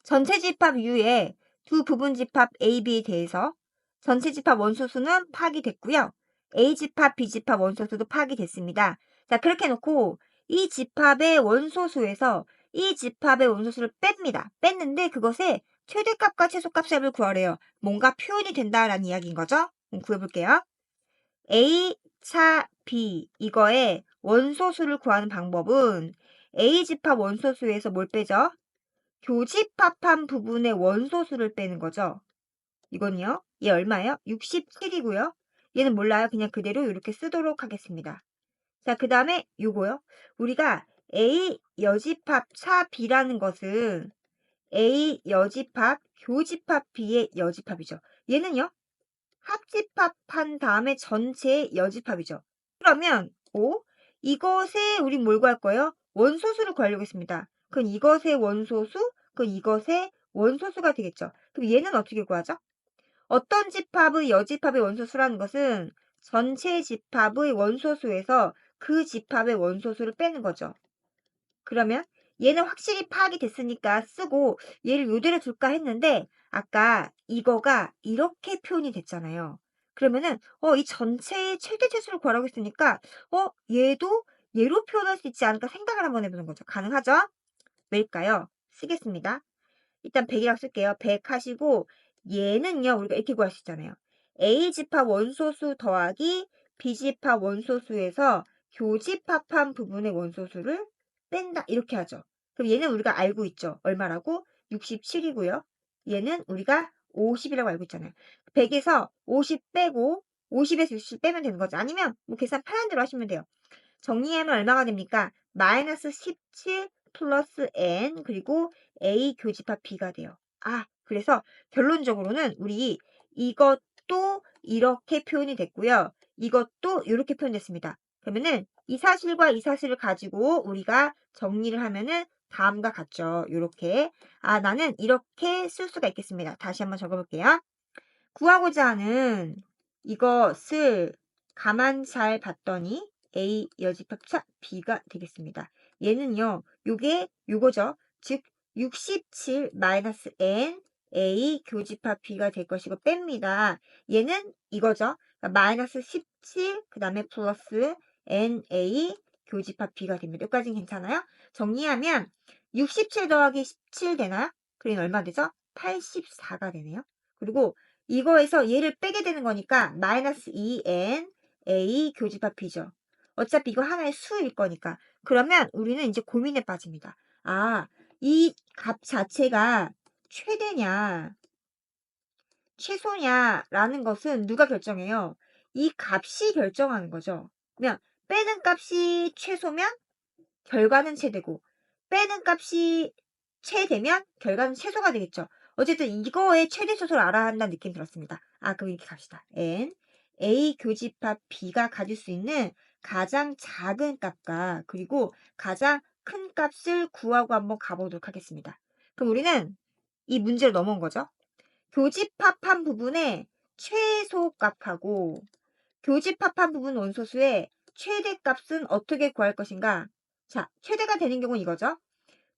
전체 집합 U의 두 부분 집합 A, B에 대해서 전체 집합 원소수는 파악이 됐고요. A 집합, B 집합 원소수도 파악이 됐습니다. 자, 그렇게 해놓고 이 집합의 원소수에서 이 집합의 원소수를 뺍니다. 뺐는데 그것의 최대값과 최소값을 구하래요. 뭔가 표현이 된다라는 이야기인 거죠. 구해볼게요. A 차 B 이거의 원소수를 구하는 방법은 A 집합 원소수에서 뭘 빼죠? 교집합한 부분의 원소수를 빼는 거죠. 이건요. 얘 얼마예요? 67이고요. 얘는 몰라요. 그냥 그대로 이렇게 쓰도록 하겠습니다. 자, 그 다음에 요거요. 우리가 A 여집합 차 B라는 것은 A 여집합 교집합 B의 여집합이죠. 얘는요. 합집합한 다음에 전체의 여집합이죠. 그러면 이것에 우리 뭘 구할 거예요? 원소수를 구하려고 했습니다. 그럼 이것의 원소수, 그럼 이것의 원소수가 되겠죠. 그럼 얘는 어떻게 구하죠? 어떤 집합의 여집합의 원소수라는 것은 전체 집합의 원소수에서 그 집합의 원소수를 빼는 거죠. 그러면 얘는 확실히 파악이 됐으니까 쓰고 얘를 요대로 둘까 했는데 아까 이거가 이렇게 표현이 됐잖아요. 그러면은 이 전체의 최대 최소를 구하라고 했으니까 얘도 얘로 표현할 수 있지 않을까 생각을 한번 해보는 거죠. 가능하죠? 왜일까요? 쓰겠습니다. 일단 100이라고 쓸게요. 100 하시고 얘는요. 우리가 이렇게 구할 수 있잖아요. A집합 원소수 더하기 B집합 원소수에서 교집합한 부분의 원소수를 뺀다. 이렇게 하죠. 그럼 얘는 우리가 알고 있죠. 얼마라고? 67이고요. 얘는 우리가 50이라고 알고 있잖아요. 100에서 50 빼고 50에서 60 빼면 되는 거죠. 아니면 뭐 계산 편한 대로 하시면 돼요. 정리하면 얼마가 됩니까? 마이너스 17 플러스 n 그리고 a 교집합 b가 돼요. 그래서 결론적으로는 우리 이것도 이렇게 표현이 됐고요. 이것도 이렇게 표현됐습니다. 그러면은 이 사실과 이 사실을 가지고 우리가 정리를 하면은 다음과 같죠. 이렇게 나는 이렇게 쓸 수가 있겠습니다. 다시 한번 적어볼게요. 구하고자 하는 이것을 가만 잘 봤더니 A 여집합차 B가 되겠습니다. 얘는요, 요거죠. 즉, 67 마이너스 N A 교집합 B가 될 것이고 뺍니다. 얘는 이거죠. 그러니까 마이너스 17, 그 다음에 플러스 NA 교집합 B가 됩니다. 여기까지는 괜찮아요? 정리하면 67 더하기 17 되나요? 그러면 얼마 되죠? 84가 되네요. 그리고 이거에서 얘를 빼게 되는 거니까 마이너스 2n a 교집합 b죠. 어차피 이거 하나의 수일 거니까. 그러면 우리는 이제 고민에 빠집니다. 이 값 자체가 최대냐 최소냐라는 것은 누가 결정해요? 이 값이 결정하는 거죠. 그러면 빼는 값이 최소면 결과는 최대고 빼는 값이 최대면 결과는 최소가 되겠죠. 어쨌든 이거의 최대 소수를 알아야 한다는 느낌이 들었습니다. 그럼 이렇게 갑시다. n a 교집합 b가 가질 수 있는 가장 작은 값과 그리고 가장 큰 값을 구하고 한번 가보도록 하겠습니다. 그럼 우리는 이 문제로 넘어온 거죠. 교집합한 부분의 최소값하고 교집합한 부분 원소수의 최대값은 어떻게 구할 것인가? 자, 최대가 되는 경우는 이거죠.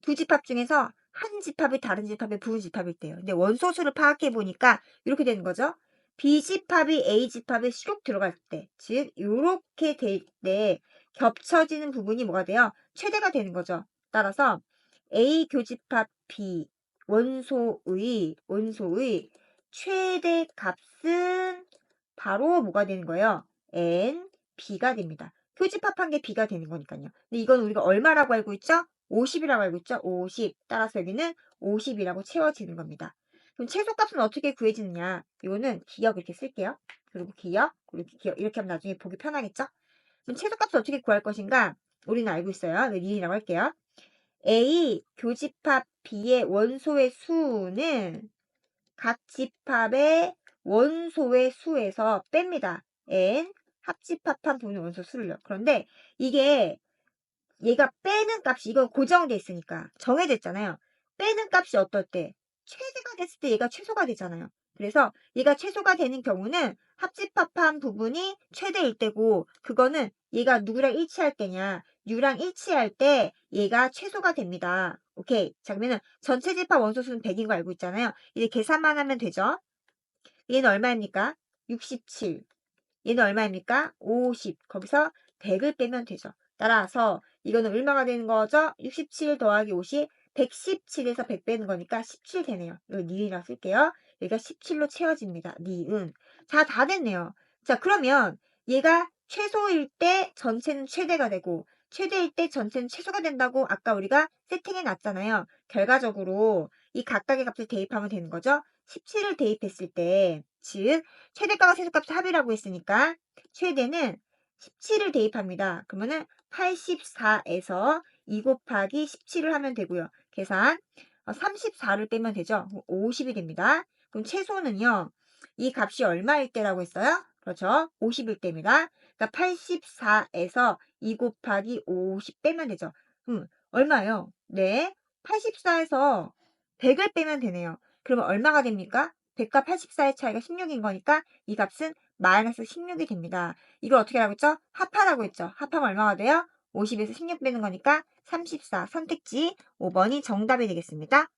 두 집합 중에서 한 집합이 다른 집합의 부분 집합일 때요. 근데 원소수를 파악해 보니까 이렇게 되는 거죠. B집합이 A집합에 쑥 들어갈 때, 즉 이렇게 될 때 겹쳐지는 부분이 뭐가 돼요? 최대가 되는 거죠. 따라서 A 교집합 B 원소의 최대 값은 바로 뭐가 되는 거예요? N, B가 됩니다. 교집합한 게 B가 되는 거니까요. 근데 이건 우리가 얼마라고 알고 있죠? 50이라고 알고 있죠? 50. 따라서 여기는 50이라고 채워지는 겁니다. 그럼 최소값은 어떻게 구해지느냐? 이거는 기억 이렇게 쓸게요. 그리고 기억, 그리고 기억 이렇게 하면 나중에 보기 편하겠죠? 그럼 최소값을 어떻게 구할 것인가? 우리는 알고 있어요. 미리라고 할게요. A 교집합 B의 원소의 수는 각 집합의 원소의 수에서 뺍니다. n 합집합한 부분의 원소 수를요. 그런데 이게 얘가 빼는 값이 이건 고정돼 있으니까 정해져 있잖아요. 빼는 값이 어떨 때? 최대가 됐을 때 얘가 최소가 되잖아요. 그래서 얘가 최소가 되는 경우는 합집합한 부분이 최대일 때고 그거는 얘가 누구랑 일치할 때냐? u랑 일치할 때 얘가 최소가 됩니다. 오케이. 자, 그러면은 전체 집합 원소수는 100인 거 알고 있잖아요. 이제 계산만 하면 되죠. 얘는 얼마입니까? 67. 얘는 얼마입니까? 50. 거기서 100을 빼면 되죠. 따라서 이거는 얼마가 되는 거죠? 67 더하기 50, 117에서 100 빼는 거니까 17 되네요. 이거 니은이라 쓸게요. 여기가 17로 채워집니다. 니은. 자, 다 됐네요. 자, 그러면 얘가 최소일 때 전체는 최대가 되고 최대일 때 전체는 최소가 된다고 아까 우리가 세팅해 놨잖아요. 결과적으로 이 각각의 값을 대입하면 되는 거죠. 17을 대입했을 때, 즉 최대값과 최소값의 합이라고 했으니까 최대는 17을 대입합니다. 그러면은 84에서 2 곱하기 17을 하면 되고요. 계산 34를 빼면 되죠. 50이 됩니다. 그럼 최소는요. 이 값이 얼마일 때라고 했어요? 그렇죠. 50일 때입니다. 그러니까 84에서 2 곱하기 50 빼면 되죠. 얼마예요? 네. 84에서 100을 빼면 되네요. 그러면 얼마가 됩니까? 100과 84의 차이가 16인 거니까 이 값은 마이너스 16이 됩니다. 이걸 어떻게 하라고 했죠? 합하라고 했죠. 합하면 얼마가 돼요? 50에서 16 빼는 거니까 34. 선택지 5번이 정답이 되겠습니다.